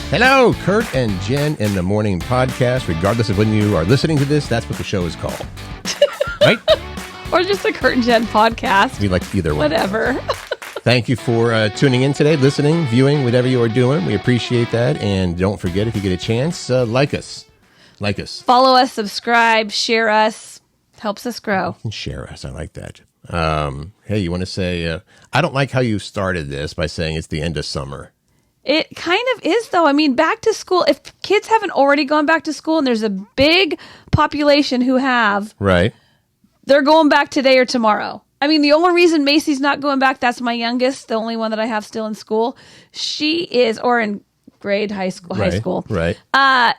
Hello, Curt and Jen in the Morning Podcast. Regardless of when you are listening to this, that's what the show is called. Right? Or just a Curt and Jen podcast. We like either one. Whatever. Thank you for tuning in today, listening, viewing, whatever you are doing. We appreciate that. And don't forget, if you get a chance, like us. Like us. Follow us, subscribe, share us. Helps us grow. And share us. I like that. Hey, you want to say, I don't like how you started this by saying it's the end of summer. It kind of is, though. I mean, back to school, if kids haven't already gone back to school, and there's a big population who have, right? They're going back today or tomorrow. I mean, the only reason Macy's not going back, that's my youngest, the only one that I have still in school. She is, or in high school. Right.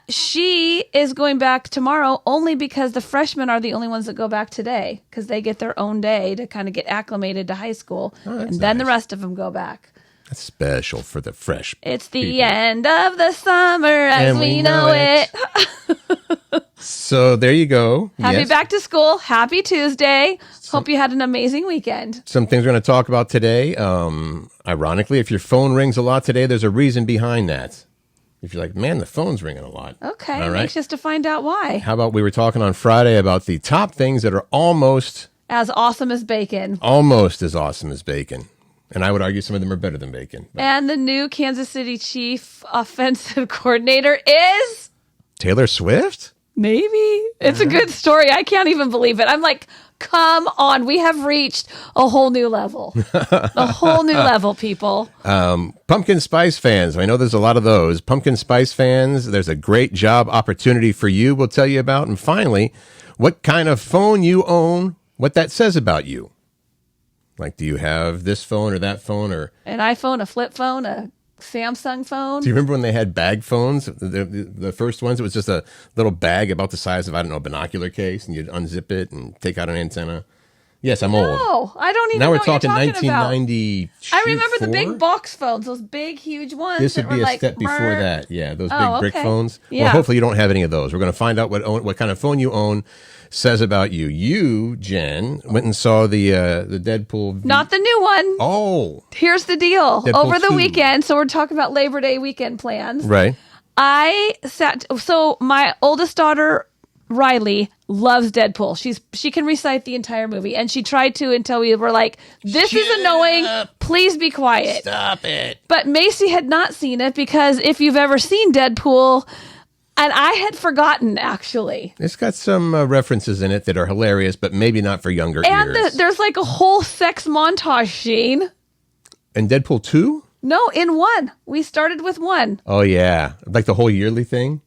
She is going back tomorrow only because the freshmen are the only ones that go back today because they get their own day to kind of get acclimated to high school. And then the rest of them go back. That's special for the fresh It's the people. End of the summer as we know it. So there you go. Happy back to school. Happy Tuesday. Hope you had an amazing weekend. Some things we're going to talk about today. Ironically, if your phone rings a lot today, there's a reason behind that. If you're like, man, the phone's ringing a lot. Okay. All right. Anxious to find out why. How about we were talking on Friday about the top things that are almost as awesome as bacon. Almost as awesome as bacon. And I would argue some of them are better than bacon. But. And the new Kansas City Chief offensive coordinator is? Taylor Swift? Maybe. It's a good story. I can't even believe it. I'm like, come on. We have reached a whole new level. A whole new level, people. Pumpkin spice fans. I know there's a lot of those. Pumpkin spice fans, there's a great job opportunity for you we'll tell you about. And finally, what kind of phone you own, what that says about you. Like, do you have this phone or that phone or an iPhone, a flip phone, a Samsung phone? Do you remember when they had bag phones? The first ones, it was just a little bag about the size of, I don't know, a binocular case, and you'd unzip it and take out an antenna. Yes, I'm old. No, I don't even know. Now we're what talking you're 1990. I remember the big box phones, those big, huge ones. This would be a like, step before that. Yeah, those big brick phones. Yeah. Well, hopefully you don't have any of those. We're going to find out what kind of phone you own says about you. You, Jen, went and saw the Deadpool. Not the new one. Oh. Here's the deal. Deadpool Over the 2. weekend, so we're talking about Labor Day weekend plans. Right. So my oldest daughter, Riley, loves Deadpool. She can recite the entire movie, and she tried to until we were like, this is annoying. Please be quiet. Stop it. But Macy had not seen it because if you've ever seen Deadpool, and I had forgotten, actually. It's got some references in it that are hilarious, but maybe not for younger ears. And there's like a whole sex montage scene. In Deadpool 2? No, in 1. We started with 1. Oh, yeah. Like the whole yearly thing?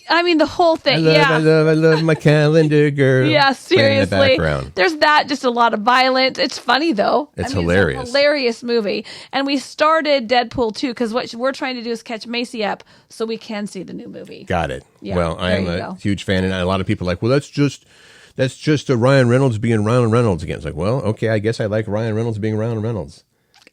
I mean, the whole thing, I love my calendar, girl. Yeah, seriously. The There's just a lot of violence. It's funny, though. It's hilarious. It's a hilarious movie. And we started Deadpool 2 because what we're trying to do is catch Macy up so we can see the new movie. Got it. Yeah, well, I am a huge fan, and a lot of people are like, well, that's just a Ryan Reynolds being Ryan Reynolds again. It's like, well, okay, I guess I like Ryan Reynolds being Ryan Reynolds.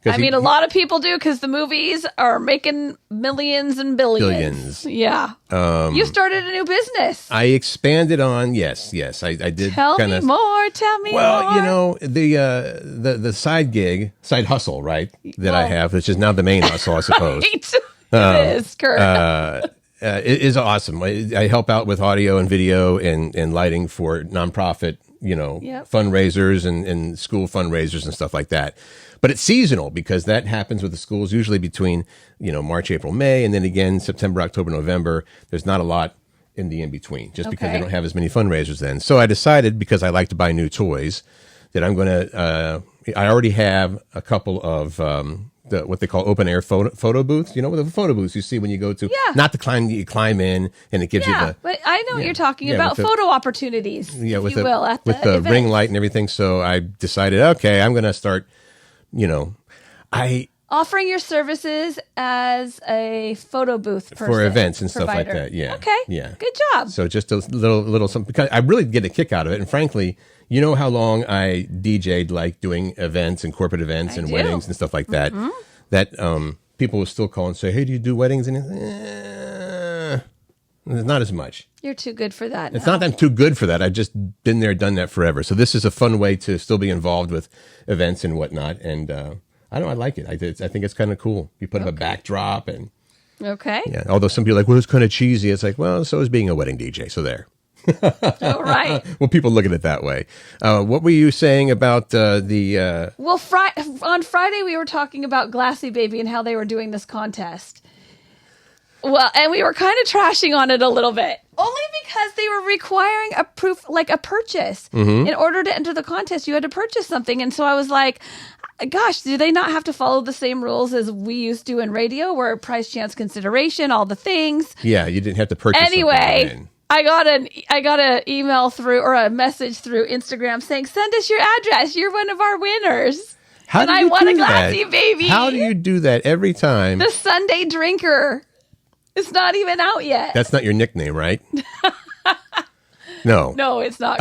I mean, a lot of people do because the movies are making millions and billions. Yeah. You started a new business. I expanded on, yes, I did. Tell me more. Well, you know, the side hustle, right, that I have, which is now the main hustle, I suppose. Right. It is, Curt. It is awesome. I help out with audio and video and lighting for nonprofit, fundraisers and school fundraisers and stuff like that. But it's seasonal because that happens with the schools usually between, March, April, May, and then again, September, October, November. There's not a lot in the in-between just because they don't have as many fundraisers then. So I decided, because I like to buy new toys, that I'm going to, I already have a couple of what they call open-air photo booths. You know, the photo booths you see when you go to, not the climb, you climb in and it gives you the... but I know what you're talking about, photo opportunities, with the ring light and everything. So I decided, okay, I'm going to start... offering your services as a photo booth person for events and stuff provider. like that. Yeah. Okay. Yeah. Good job. So just a little something, because I really get a kick out of it. And frankly, you know how long I DJ'd, like doing events and corporate events and weddings and stuff like that. Mm-hmm. That people will still call and say, "Hey, do you do weddings?" And not as much. You're too good for that. It's not that I'm too good for that. I've just been there, done that forever. So this is a fun way to still be involved with events and whatnot. And I don't know. I like it. I think it's kind of cool. You put up a backdrop and. Okay. Yeah. Although some people are like, well, it's kind of cheesy. It's like, well, so is being a wedding DJ. So there. All right. Well, people look at it that way. What were you saying about the? Well, on Friday we were talking about Glassy Baby and how they were doing this contest. Well, and we were kind of trashing on it a little bit, only because they were requiring a proof, like a purchase. In order to enter the contest, you had to purchase something. And so I was like, gosh, do they not have to follow the same rules as we used to in radio, where price, chance, consideration, all the things? Yeah, you didn't have to purchase anyway. I got an email through, or a message through Instagram saying, send us your address. You're one of our winners. How do I you won do a Glassy that? Baby. How do you do that every time? The Sunday Drinker. It's not even out yet. That's not your nickname, right? No. No, it's not.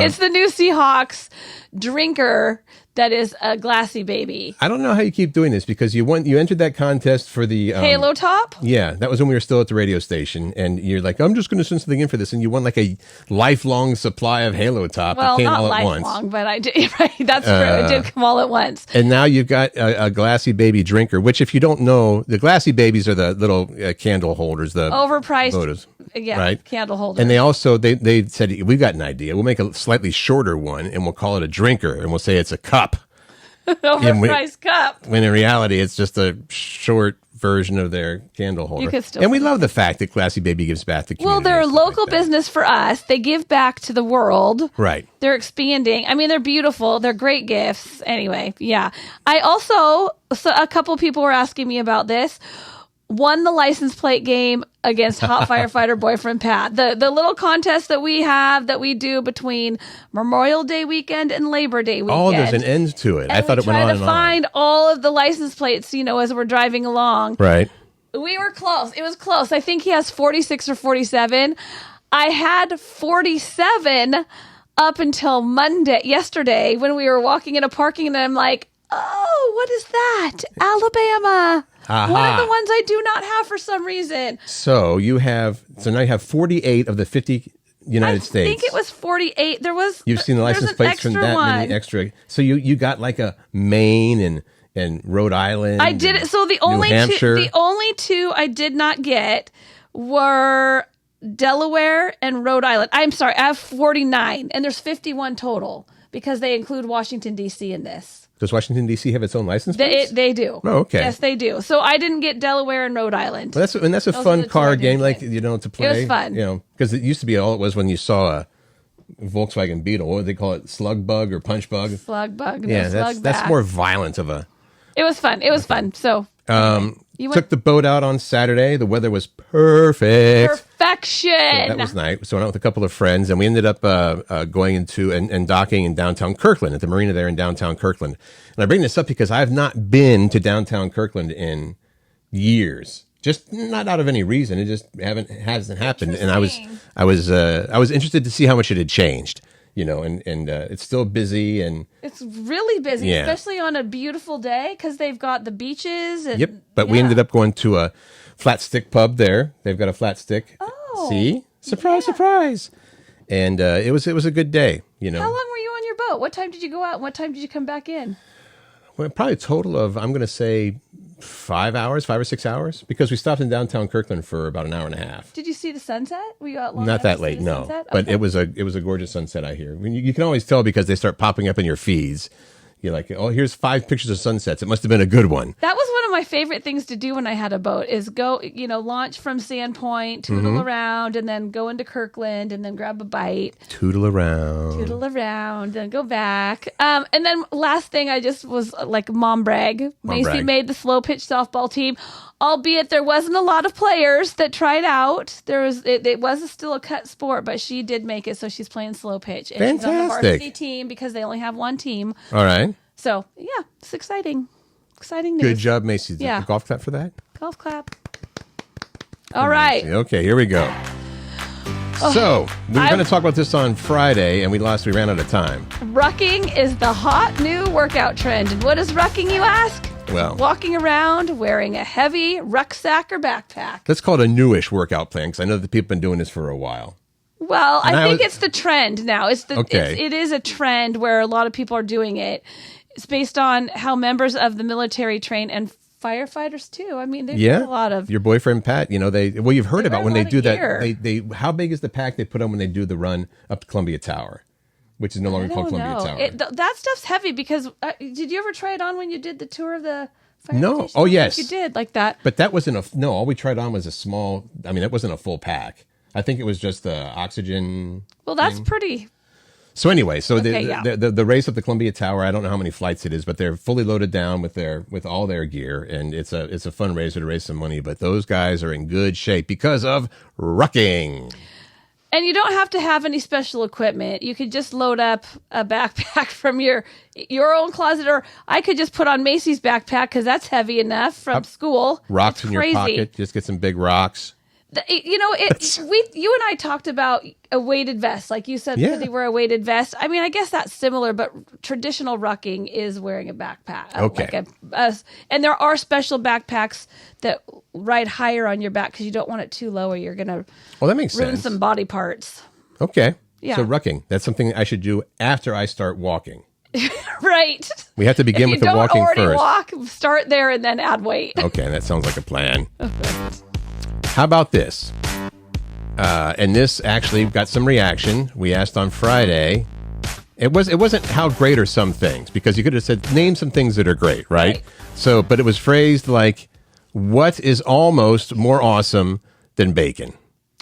It's the new Seahawks Drinker that is a Glassy Baby. I don't know how you keep doing this, because you entered that contest for the Halo Top? Yeah, that was when we were still at the radio station, and you're like, I'm just going to send something in for this, and you won like a lifelong supply of Halo Top. Well, it came not all at lifelong, once. but I did. Right, that's true. It did come all at once. And now you've got a Glassy Baby Drinker, which, if you don't know, the Glassy Babies are the little candle holders, the overpriced photos, right? Candle holders. And they also they said, we've got an idea. We'll make a slightly shorter one, and we'll call it a drinker, and we'll say it's a cup. Overpriced cup. When in reality, it's just a short version of their candle holder. And we love the fact that Glassy Baby gives back to community. Well, they're a local business for us. They give back to the world. Right. They're expanding. I mean, they're beautiful. They're great gifts. Anyway, yeah. I also, so a couple people were asking me about this. Won the license plate game against Hot Firefighter Boyfriend Pat. The little contest that we do between Memorial Day weekend and Labor Day weekend. Oh, there's an end to it. And I thought it went on and on. trying to find all of the license plates, as we're driving along. Right. We were close. It was close. I think he has 46 or 47. I had 47 up until yesterday, when we were walking in a parking, and I'm like, oh, what is that? Alabama. Aha. One of the ones I do not have for some reason. So now you have 48 of the 50 United States. I think it was 48. You've seen the license plates from that many extra. So you got like a Maine and Rhode Island. I did it. So the only two I did not get were Delaware and Rhode Island. I'm sorry, I have 49, and there's 51 total, because they include Washington, D.C. in this. Does Washington, D.C. have its own license plates? They do. Oh, okay. Yes, they do. So I didn't get Delaware and Rhode Island. Well, that's a fun car game, to play. It was fun. Because it used to be all it was when you saw a Volkswagen Beetle. What do they call it? Slug bug or punch bug? Slug bug. Yeah, that's more violent of a... It was fun. It was fun. So... took the boat out on Saturday. The weather was perfect. Perfection. So that was nice. So I went out with a couple of friends, and we ended up going into and docking in downtown Kirkland, at the marina there in downtown Kirkland. And I bring this up because I've not been to downtown Kirkland in years. Just not out of any reason. It just hasn't happened. And I was interested to see how much it had changed. And it's still busy, and it's really busy, especially on a beautiful day, because they've got the beaches. And, yep. But we ended up going to a Flat Stick pub there. They've got a Flat Stick. Oh, see, surprise! And it was a good day. How long were you on your boat? What time did you go out? What time did you come back in? Well, probably a total of, I'm going to say, 5 or 6 hours, because we stopped in downtown Kirkland for about an hour and a half. Did you see the sunset? Were you out long? Not that late, no. Sunset? But okay. it was a gorgeous sunset, I hear. You can always tell because they start popping up in your feeds. You're like, oh, here's 5 pictures of sunsets. It must have been a good one. That was one of my favorite things to do when I had a boat, is go, launch from Sandpoint, tootle around, and then go into Kirkland, and then grab a bite. Tootle around, then go back. And then last thing, I just was like mom brag. Macy made the slow pitch softball team, albeit there wasn't a lot of players that tried out. It was still a cut sport, but she did make it, so she's playing slow pitch. And fantastic. She's on the varsity team because they only have one team. All right. So, yeah, it's exciting. Exciting news. Good job, Macy. Yeah. Golf clap for that? Golf clap. All right. Okay, here we go. So, we were going to talk about this on Friday, and we ran out of time. Rucking is the hot new workout trend. And what is rucking, you ask? Well, walking around wearing a heavy rucksack or backpack. Let's call it a newish workout plan, because I know that people have been doing this for a while. Well, I think it's the trend now. It is a trend where a lot of people are doing it. It's based on how members of the military train and firefighters too. I mean, there's a lot of your boyfriend Pat. You know, you've heard about when they do gear. that. They how big is the pack they put on when they do the run up to Columbia Tower, which is no longer called Columbia Tower. That stuff's heavy because did you ever try it on when you did the tour of the fire No. station? Oh yes, you did like that. But that wasn't no. All we tried on was a small. I mean, that wasn't a full pack. I think it was just the oxygen. Well, that's pretty. So anyway, the race up the Columbia Tower, I don't know how many flights it is, but they're fully loaded down with all their gear, and it's a fundraiser to raise some money. But those guys are in good shape because of Rucking. And you don't have to have any special equipment. You could just load up a backpack from your own closet, or I could just put on Macy's backpack because that's heavy enough from school. Rocks in your pocket, just get some big rocks. You know, you and I talked about a weighted vest, like you said, that they wear a weighted vest. I mean, I guess that's similar, but traditional rucking is wearing a backpack. Okay. And there are special backpacks that ride higher on your back because you don't want it too low, or you're going to that makes ruin sense. some body parts. Okay. Yeah. So rucking, that's something I should do after I start walking. Right. We have to begin with the walking first. Walk, start there and then add weight. Okay, that sounds like a plan. How about this? And this actually got some reaction. We asked on Friday. It wasn't how great are some things, because you could have said name some things that are great, right? So, but it was phrased like, what is almost more awesome than bacon?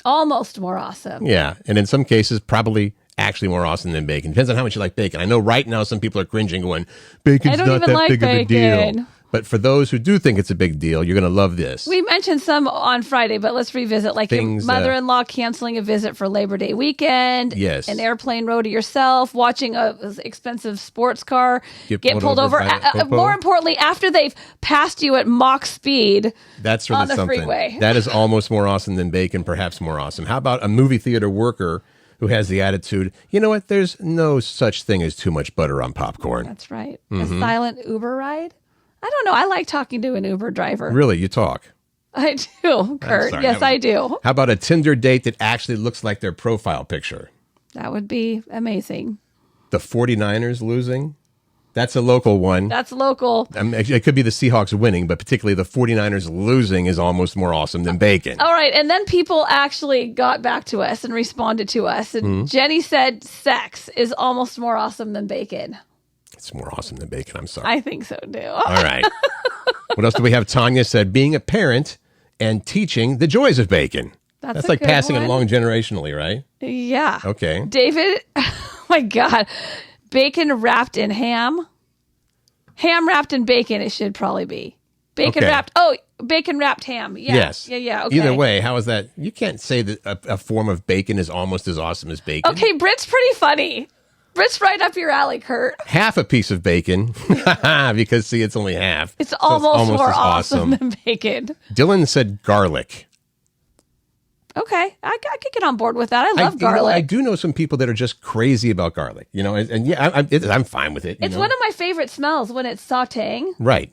Almost more awesome. Yeah, and in some cases, probably actually more awesome than bacon. Depends on how much you like bacon. I know right now some people are cringing, going, "Bacon's not that big of a deal." But for those who do think it's a big deal, you're going to love this. We mentioned some on Friday, but let's revisit. Like things, your mother-in-law canceling a visit for Labor Day weekend. Yes. An airplane row to yourself. Watching a expensive sports car get pulled over. More importantly, after they've passed you at Mach speed. That's really on the something. Freeway. That is almost more awesome than bacon, perhaps more awesome. How about a movie theater worker who has the attitude, you know what, there's no such thing as too much butter on popcorn. That's right. A silent Uber ride? I don't know. I like talking to an Uber driver. Really? You talk? I do, Curt. Yes, I do. How about a Tinder date that actually looks like their profile picture? That would be amazing. The 49ers losing? That's a local one. That's local. It could be the Seahawks winning, but particularly the 49ers losing is almost more awesome than bacon. All right. And then people actually got back to us and responded to us. And Jenny said sex is almost more awesome than bacon. It's more awesome than bacon. I'm sorry. I think so, too. All right. What else do we have? Tanya said being a parent and teaching the joys of bacon. That's like passing it along generationally, right? Yeah. Okay. David, oh my God. Bacon wrapped in ham. Ham wrapped in bacon, it should probably be. Bacon wrapped ham. Yeah. Yes. Yeah. Okay. Either way, how is that? You can't say that a form of bacon is almost as awesome as bacon. Okay, Britt's pretty funny. Britt's right up your alley, Curt. Half a piece of bacon, because see, it's only half. It's almost more awesome than bacon. Dylan said garlic. Okay, I could get on board with that. I love garlic. I do know some people that are just crazy about garlic. You know, and yeah, I'm fine with it. It's one of my favorite smells when it's sautéing. Right.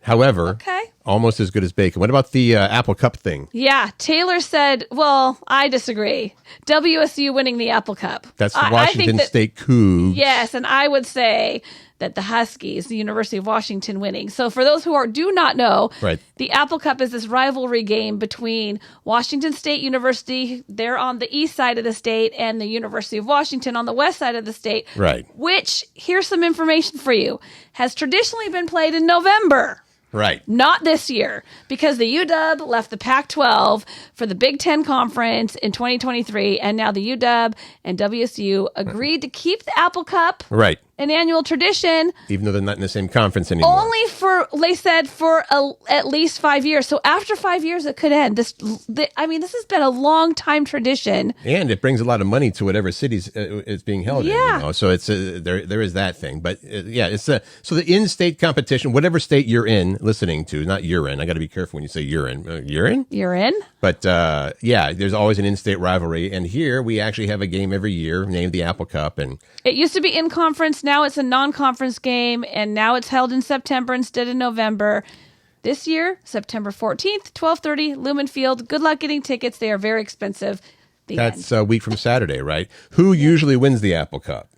However, almost as good as bacon. What about the apple cup thing? Yeah, Taylor said, well, I disagree. WSU winning the apple cup. That's the Washington State Cougs. Yes, and I would say that the Huskies, the University of Washington winning. So for those who do not know, the Apple Cup is this rivalry game between Washington State University, they're on the east side of the state, and the University of Washington on the west side of the state. Right. Which, here's some information for you, has traditionally been played in November. Right. Not this year, because the UW left the Pac-12 for the Big Ten Conference in 2023, and now the UW and WSU agreed to keep the Apple Cup. Right. An annual tradition. Even though they're not in the same conference anymore. Only for, they said, for at least 5 years. So after 5 years, it could end. This has been a long time tradition. And it brings a lot of money to whatever cities it's being held in. You know? So it's there is that thing. But it's so the in-state competition, whatever state you're in, listening to, not urine. I got to be careful when you say urine. Urine? Urine. But there's always an in-state rivalry. And here we actually have a game every year named the Apple Cup. And it used to be in conference. Now it's a non-conference game, and now it's held in September instead of November. This year, September 14th, 12:30, Lumen Field. Good luck getting tickets. They are very expensive. That's a week from Saturday, right? Who usually wins the Apple Cup?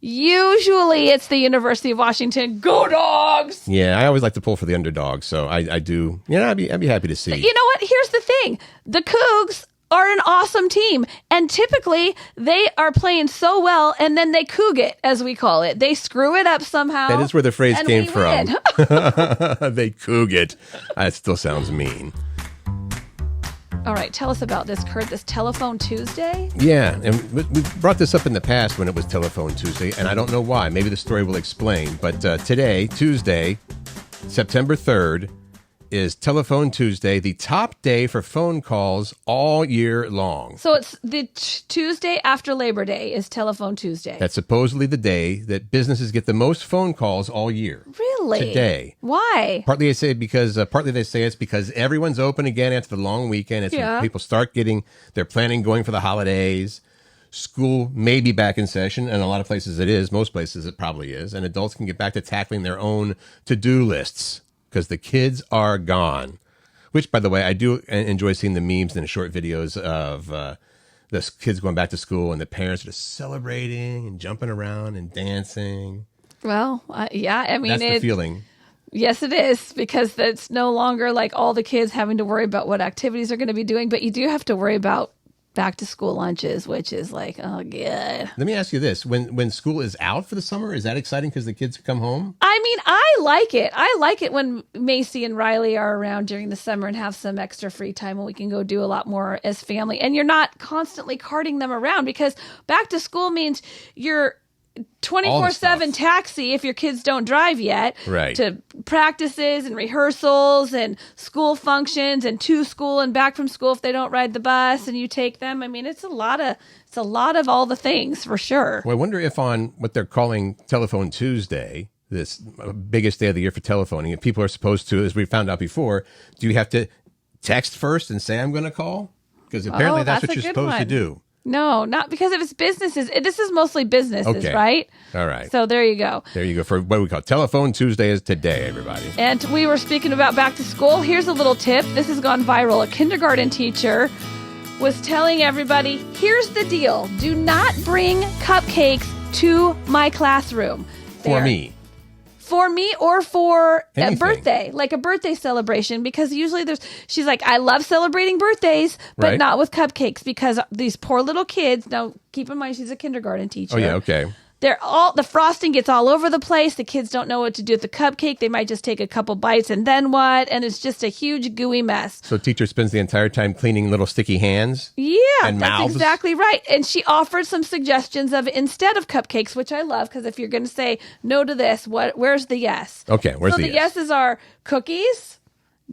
Usually it's the University of Washington. Go Dogs! Yeah, I always like to pull for the underdog, so I do. I'd be happy to see. You know what? Here's the thing. The Cougs are an awesome team, and typically they are playing so well, and then they coog it, as we call it. They screw it up somehow. That is where the phrase came from. They coog it. That still sounds mean. All right, tell us about this, Curt, this Telephone Tuesday. Yeah, and we brought this up in the past when it was Telephone Tuesday, and I don't know why. Maybe the story will explain. But today, Tuesday, September 3rd, is Telephone Tuesday, the top day for phone calls all year long. So it's the Tuesday after Labor Day is Telephone Tuesday. That's supposedly the day that businesses get the most phone calls all year. Really? Today. Why? Partly they say it's because everyone's open again after the long weekend. It's when people start getting their planning going for the holidays. School may be back in session, and a lot of places it is. Most places it probably is. And adults can get back to tackling their own to-do lists because the kids are gone. Which, by the way, I do enjoy seeing the memes and the short videos of the kids going back to school and the parents are just celebrating and jumping around and dancing. Well, yeah, I mean, that's the feeling. Yes, it is, because it's no longer like all the kids having to worry about what activities they're going to be doing, but you do have to worry about back to school lunches, which is like, oh, good. Let me ask you this. When school is out for the summer, is that exciting because the kids come home? I mean, I like it. I like it when Macy and Riley are around during the summer and have some extra free time and we can go do a lot more as family. And you're not constantly carting them around because back to school means you're 24/7 taxi if your kids don't drive yet, right, to practices and rehearsals and school functions and to school and back from school if they don't ride the bus and you take them. I mean, it's a lot of all the things for sure. Well, I wonder if on what they're calling Telephone Tuesday, this biggest day of the year for telephoning, if people are supposed to, as we found out before, do you have to text first and say I'm going to call? Because apparently that's what you're supposed to do. No, not because if it's businesses. This is mostly businesses, right? All right. So there you go. There you go. For what we call Telephone Tuesday is today, everybody. And we were speaking about back to school. Here's a little tip. This has gone viral. A kindergarten teacher was telling everybody, here's the deal. Do not bring cupcakes to my classroom. For me. For me or for anything. A birthday, like a birthday celebration, because usually she's like, I love celebrating birthdays, but not with cupcakes because these poor little kids, now keep in mind she's a kindergarten teacher. Oh yeah, okay. The frosting gets all over the place. The kids don't know what to do with the cupcake. They might just take a couple bites and then what? And it's just a huge gooey mess. So teacher spends the entire time cleaning little sticky hands? Yeah, and that's mouths? Exactly right. And she offered some suggestions of instead of cupcakes, which I love because if you're going to say no to this, where's the yes? Okay, where's the yes? So the yeses are cookies,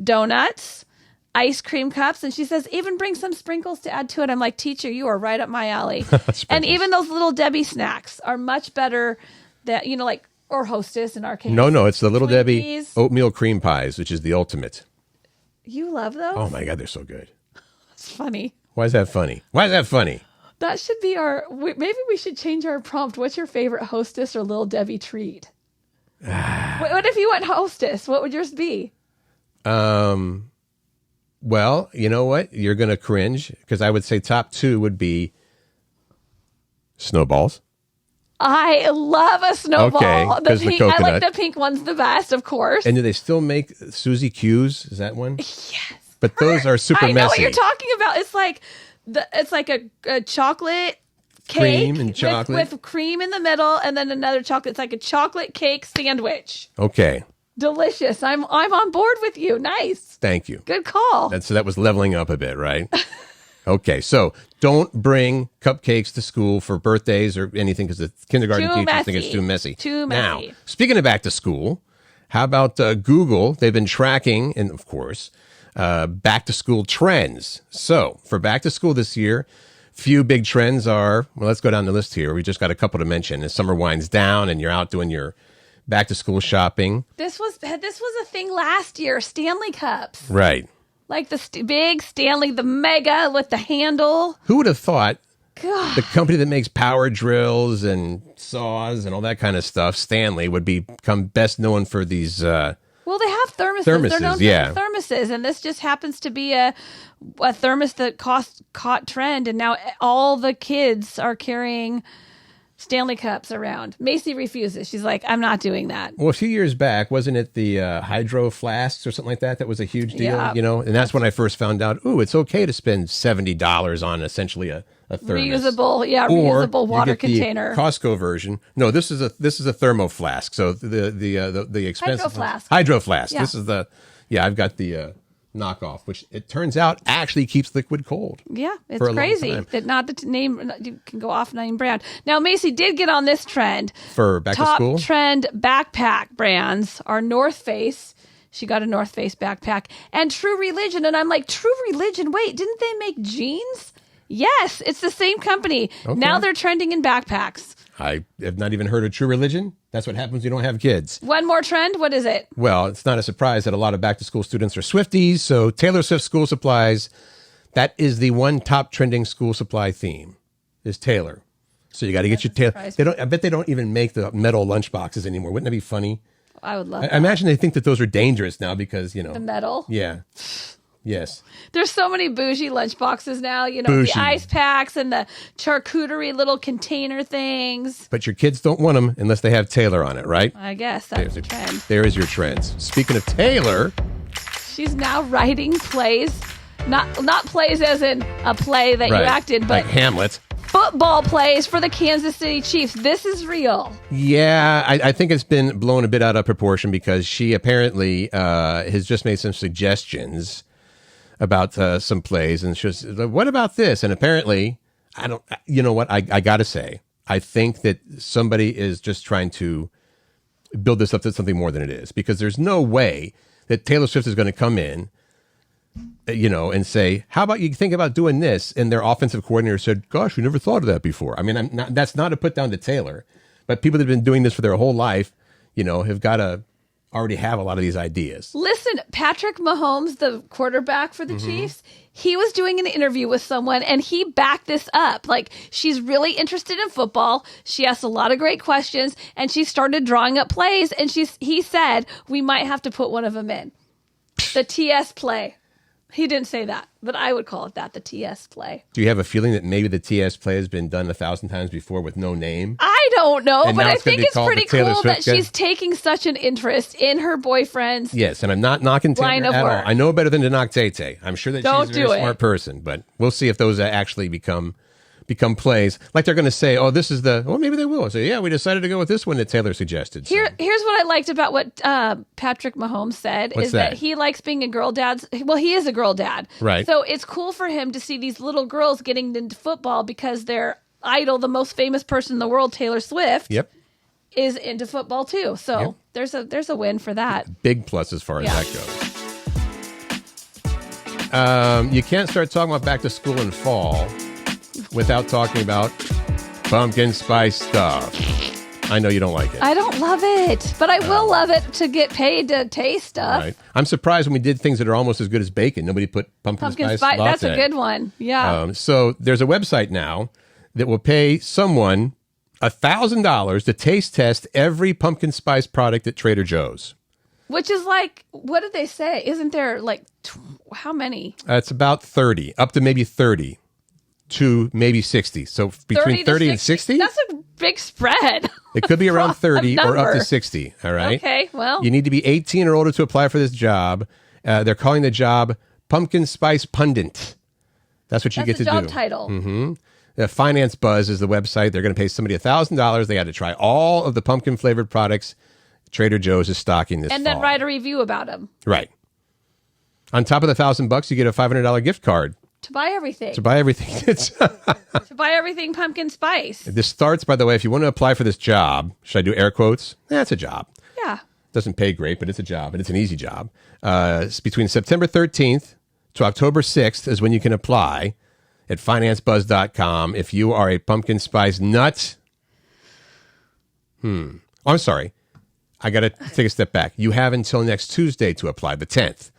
donuts, ice cream cups, and she says even bring some sprinkles to add to it. I'm like, teacher, you are right up my alley. And even those Little Debbie snacks are much better that like or Hostess in our case. No, it's the Little Debbie oatmeal cream pies, which is the ultimate. You love those? Oh my God, they're so good. It's funny. Why is that funny? That should be maybe we should change our prompt. What's your favorite Hostess or Little Debbie treat? What if you went Hostess? What would yours be? Well, you know what? You're going to cringe because I would say top two would be snowballs. I love a snowball. Okay, because the coconut. I like the pink one's the best, of course. And do they still make Susie Q's? Is that one? Yes. But those are super messy. I know what you're talking about. It's like a chocolate cake cream and chocolate with cream in the middle, and then another chocolate. It's like a chocolate cake sandwich. Okay. Delicious. I'm on board with you. Nice. Thank you. Good call. So that was leveling up a bit, right? Okay, so don't bring cupcakes to school for birthdays or anything because the kindergarten teachers think it's too messy. Too messy. Now, speaking of back to school, how about Google? They've been tracking, and of course, back to school trends. So for back to school this year, few big trends are, well, let's go down the list here. We just got a couple to mention. As summer winds down and you're out doing your back to school shopping. This was a thing last year. Stanley cups, right? Like the big Stanley, the mega with the handle. Who would have thought? God. The company that makes power drills and saws and all that kind of stuff, Stanley, would become best known for these. Well, they have thermoses. They're known for thermoses, and this just happens to be a thermos that caught trend, and now all the kids are carrying Stanley Cups around. Macy refuses. She's like, I'm not doing that. Well, a few years back, wasn't it the hydro flasks or something like that? That was a huge deal, Yeah. And that's when I first found out, it's okay to spend $70 on essentially a thermos. Reusable water container. The Costco version. No, this is a thermo flask. So the expensive Hydro flask. Yeah. This is I've got the knockoff, which it turns out actually keeps liquid cold. Yeah, it's crazy that not the name. You can go off name brand. Now Macy did get on this trend for back to school. Top trend backpack brands are North Face. She got a North Face backpack and True Religion, and I'm like, True Religion. Wait, didn't they make jeans? Yes, it's the same company. Okay. Now they're trending in backpacks. I have not even heard of True Religion. That's what happens when you don't have kids. One more trend. What is it? Well, it's not a surprise that a lot of back-to-school students are Swifties. So Taylor Swift school supplies, that is the one top trending school supply theme, is Taylor. So you got to get your Taylor. I bet they don't even make the metal lunch boxes anymore. Wouldn't that be funny? I would love that. I imagine they think that those are dangerous now because, The metal? Yeah. Yes. There's so many bougie lunch boxes now, Bougie. The ice packs and the charcuterie little container things. But your kids don't want them unless they have Taylor on it, right? I guess that's the trend. There is your trends. Speaking of Taylor, she's now writing plays, not plays as in a play that you acted, but like Hamlet. Football plays for the Kansas City Chiefs. This is real. Yeah, I think it's been blown a bit out of proportion because she apparently has just made some suggestions about some plays, and she was like, what about this? And apparently, you know what, I gotta say, I think that somebody is just trying to build this up to something more than it is, because there's no way that Taylor Swift is going to come in, and say, how about you think about doing this? And their offensive coordinator said, gosh, we never thought of that before. I mean, that's not a put down to Taylor, but people that have been doing this for their whole life, have got to already have a lot of these ideas. Listen, Patrick Mahomes, the quarterback for the Chiefs, he was doing an interview with someone and he backed this up. Like, she's really interested in football. She asked a lot of great questions and she started drawing up plays, and he said, we might have to put one of them in. The TS play. He didn't say that, but I would call it that, the TS play. Do you have a feeling that maybe the TS play has been done 1,000 times before with no name? I don't know, And but now I it's gonna think be it's pretty Taylor cool that Swift she's taking such an interest in her boyfriend's Yes, and I'm not knocking line Taylor of at all. work. I know better than to knock Tay-Tay. I'm sure that Don't she's a very smart person, but we'll see if those actually become plays. Like they're going to say, oh, this is maybe they will. Say, yeah, we decided to go with this one that Taylor suggested. So. Here's what I liked about what Patrick Mahomes said. What's is that he likes being a girl dad. Well, he is a girl dad. Right. So it's cool for him to see these little girls getting into football because their idol, the most famous person in the world, Taylor Swift, is into football too. So there's a win for that. Big plus as far as that goes. You can't start talking about back to school in fall without talking about pumpkin spice stuff. I know you don't like it. I don't love it, but I will love it to get paid to taste stuff. Right. I'm surprised when we did things that are almost as good as bacon. Nobody put pumpkin spice latte. That's a good one. Yeah. So there's a website now that will pay someone $1,000 to taste test every pumpkin spice product at Trader Joe's. Which is like, what did they say? Isn't there like, how many? It's about 30, up to maybe 30 to maybe 60. So between 30 and 60? That's a big spread. It could be around 30 or up to 60. All right. Okay, well. You need to be 18 or older to apply for this job. They're calling the job Pumpkin Spice Pundit. That's what you get to do. That's a job title. Mm-hmm. Finance Buzz is the website. They're going to pay somebody $1,000. They had to try all of the pumpkin flavored products Trader Joe's is stocking this and fall. Then write a review about them. Right. On top of the $1,000, you get a $500 gift card. To buy everything. To buy everything. To buy everything pumpkin spice. This starts, by the way, if you want to apply for this job, should I do air quotes? That's a job. Yeah. Doesn't pay great, but it's a job, and it's an easy job. It's between September 13th to October 6th is when you can apply at financebuzz.com if you are a pumpkin spice nut. Oh, I'm sorry. I got to take a step back. You have until next Tuesday to apply, the 10th.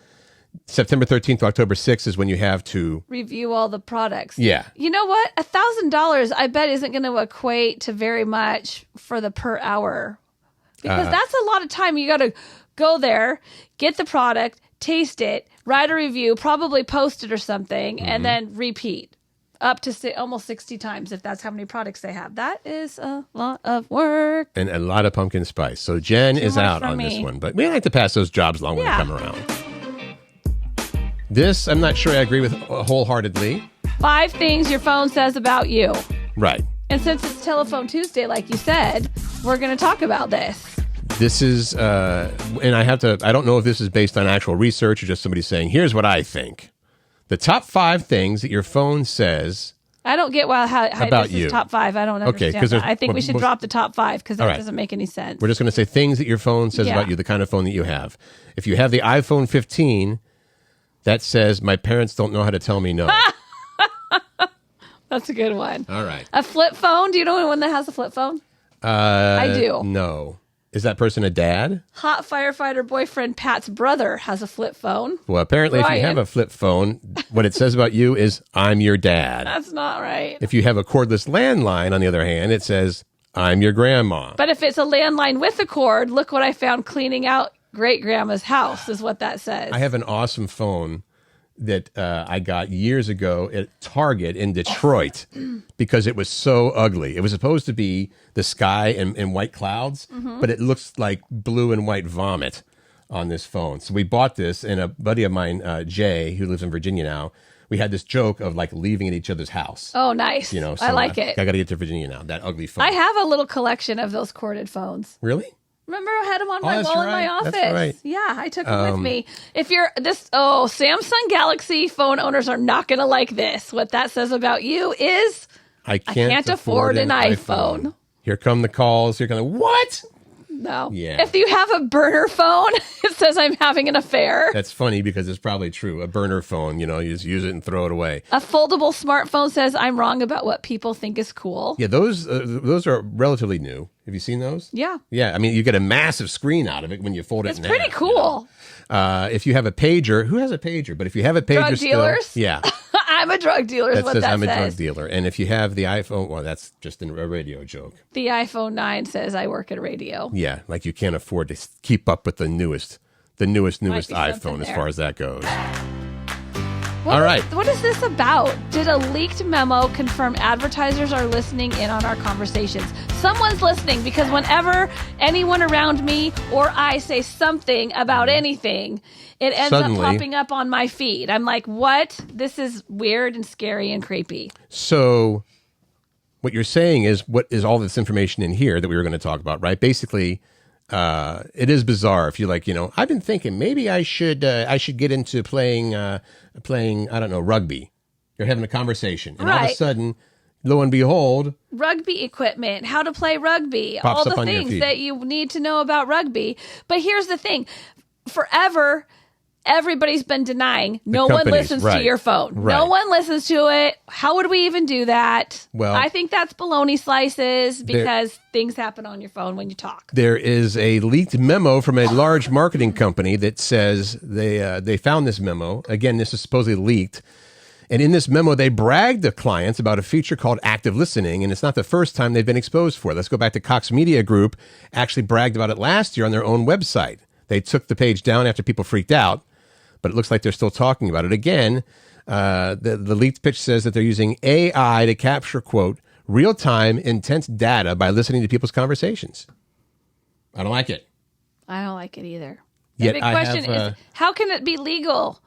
September 13th to October 6th is when you have to review all the products. Yeah. You know what? $1,000 I bet isn't going to equate to very much for the per hour. Because that's a lot of time. You got to go there, get the product, taste it, write a review, probably post it or something, and then repeat. up to almost 60 times if that's how many products they have. That is a lot of work. And a lot of pumpkin spice. So Jen is out on this one. But we like to pass those jobs along when they come around. This, I'm not sure I agree with wholeheartedly. 5 things your phone says about you. Right. And since it's Telephone Tuesday, like you said, we're going to talk about this. This is, and I don't know if this is based on actual research or just somebody saying, here's what I think. The top 5 things that your phone says I don't get how about this you. Is top 5. I don't understand that. I think we should drop the top 5 because that doesn't make any sense. We're just going to say things that your phone says about you, the kind of phone that you have. If you have the iPhone 15, that says, my parents don't know how to tell me no. That's a good one. All right. A flip phone? Do you know anyone that has a flip phone? I do. No. Is that person a dad? Hot firefighter boyfriend Pat's brother has a flip phone. Well, apparently if you have a flip phone, what it says about you is, I'm your dad. That's not right. If you have a cordless landline, on the other hand, it says, I'm your grandma. But if it's a landline with a cord, look what I found cleaning out great-grandma's house is what that says. I have an awesome phone that I got years ago at Target in Detroit because it was so ugly. It was supposed to be the sky and white clouds, but it looks like blue and white vomit on this phone. So we bought this, and a buddy of mine, Jay, who lives in Virginia now, we had this joke of like leaving at each other's house. Oh, nice. So I like it. I got to get to Virginia now, that ugly phone. I have a little collection of those corded phones. Really? Remember, I had them on my wall in my office. That's right. Yeah, I took them with me. If you're Samsung Galaxy phone owners are not going to like this. What that says about you is I can't afford an iPhone. Here come the calls. You're going, what? No. Yeah. If you have a burner phone, it says I'm having an affair. That's funny because it's probably true. A burner phone, you just use it and throw it away. A foldable smartphone says I'm wrong about what people think is cool. Yeah, those are relatively new. Have you seen those? Yeah. Yeah, I mean, you get a massive screen out of it when you fold it in half. It's pretty cool. If you have a pager, who has a pager? But if you have a pager drug dealers? Yeah. I'm a drug dealer is what that says. I'm a drug dealer. And if you have the iPhone, well, that's just a radio joke. The iPhone 9 says I work at radio. Yeah, like you can't afford to keep up with the newest iPhone as far as that goes. All right. What is this about? Did a leaked memo confirm advertisers are listening in on our conversations? Someone's listening because whenever anyone around me or I say something about anything, it ends up popping up on my feed. I'm like, what? This is weird and scary and creepy. So what you're saying is what is all this information in here that we were going to talk about, right? Basically, it is bizarre if you're like, I've been thinking maybe I should get into playing, I don't know, rugby. You're having a conversation. And all of a sudden, lo and behold, rugby equipment, how to play rugby, pops all up the on your things feed. that you need to know about rugby. But here's the thing. Forever, everybody's been denying no one listens to your phone. Right. No one listens to it. How would we even do that? Well, I think that's baloney slices because things happen on your phone when you talk. There is a leaked memo from a large marketing company that says they found this memo. Again, this is supposedly leaked. And in this memo, they bragged to clients about a feature called active listening. And it's not the first time they've been exposed for it. Let's go back to Cox Media Group, actually bragged about it last year on their own website. They took the page down after people freaked out, but it looks like they're still talking about it. Again, the leaked pitch says that they're using AI to capture, quote, real-time intense data by listening to people's conversations. I don't like it. I don't like it either. Yet the big question is, how can it be legal?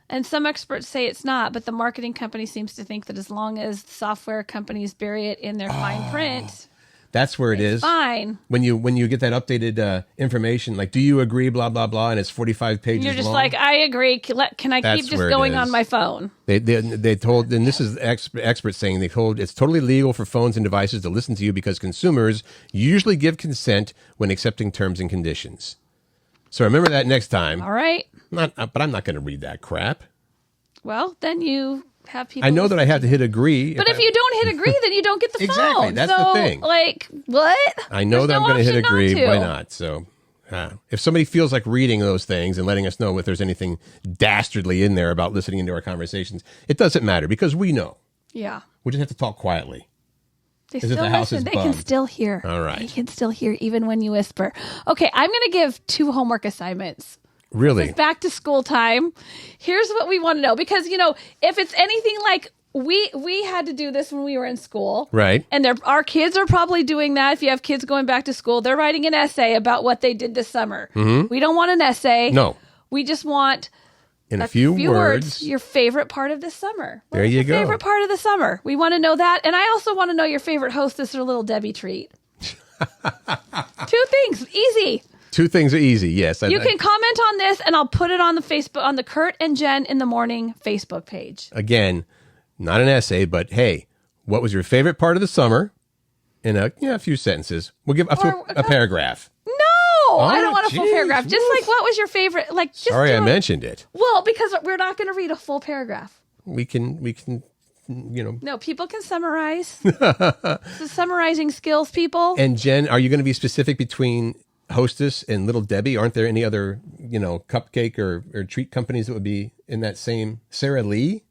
And some experts say it's not, but the marketing company seems to think that as long as software companies bury it in their fine print, that's where it is. Fine. When you get that updated information, like, do you agree, blah, blah, blah, and it's 45 pages long. You're just like, I agree. Can I keep just going on my phone? They told, and this is experts saying, it's totally legal for phones and devices to listen to you because consumers usually give consent when accepting terms and conditions. So remember that next time. All right. But I'm not going to read that crap. Well, then you have people. I know that I have to hit agree. But if you don't hit agree, then you don't get the phone. Exactly. That's the thing. Like, what? I know that I'm going to hit agree. Why not? So if somebody feels like reading those things and letting us know if there's anything dastardly in there about listening into our conversations, it doesn't matter because we know. Yeah. We just have to talk quietly. They still listen. They can still hear. All right. They can still hear even when you whisper. Okay, I'm going to give 2 homework assignments. Really? It's back to school time. Here's what we want to know. Because, if it's anything like we had to do this when we were in school. Right. And our kids are probably doing that. If you have kids going back to school, they're writing an essay about what they did this summer. Mm-hmm. We don't want an essay. No. We just want in a few words, your favorite part of this summer. There you go. Favorite part of the summer. We want to know that. And I also want to know your favorite Hostess or Lil Debbie treat. 2 things. Easy. 2 things are easy. Yes. You can comment on this and I'll put it on the Facebook, on the Curt and Jen in the Morning Facebook page. Again, not an essay, but hey, what was your favorite part of the summer? In a few sentences. We'll give up to a paragraph. No, I don't want a full paragraph. Just like, what was your favorite? Like, just sorry, I mentioned it. Well, because we're not going to read a full paragraph. We can. No, people can summarize. The summarizing skills, people. And Jen, are you going to be specific between Hostess and Lil Debbie? Aren't there any other, cupcake or treat companies that would be in that same Sara Lee?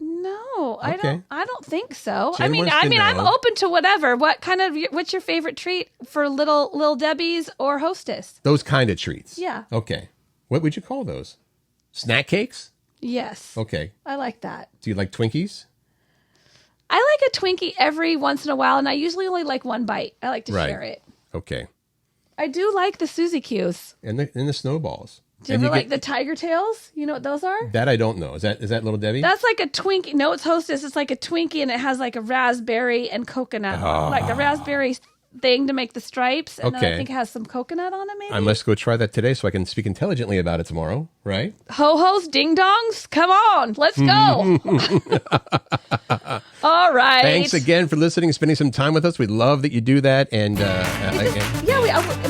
No, okay. I don't think so. Jen I'm open to whatever. What's your favorite treat for Lil Debbie's or Hostess? Those kind of treats. Yeah. Okay. What would you call those? Snack cakes? Yes. Okay. I like that. Do you like Twinkies? I like a Twinkie every once in a while, and I usually only like one bite. I like to share it. Okay. I do like the Suzy Q's. And the snowballs. Do you ever like the Tiger Tails? You know what those are? That I don't know. Is that Lil Debbie? That's like a Twinkie. No, it's Hostess. It's like a Twinkie, and it has like a raspberry and coconut. Like the raspberry thing to make the stripes. And then I think it has some coconut on it, maybe? I must go try that today so I can speak intelligently about it tomorrow, right? Ho-hos, ding-dongs, come on, let's go. All right. Thanks again for listening and spending some time with us. We love that you do that. And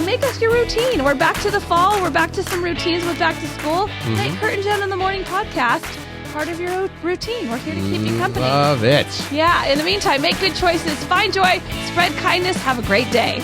make us your routine. We're back to the fall. We're back to some routines with back to school. Mm-hmm. Hey, Curt and Jen in the Morning podcast. Part of your routine. We're here to keep you company. Love it. Yeah. In the meantime, make good choices, find joy, spread kindness. Have a great day.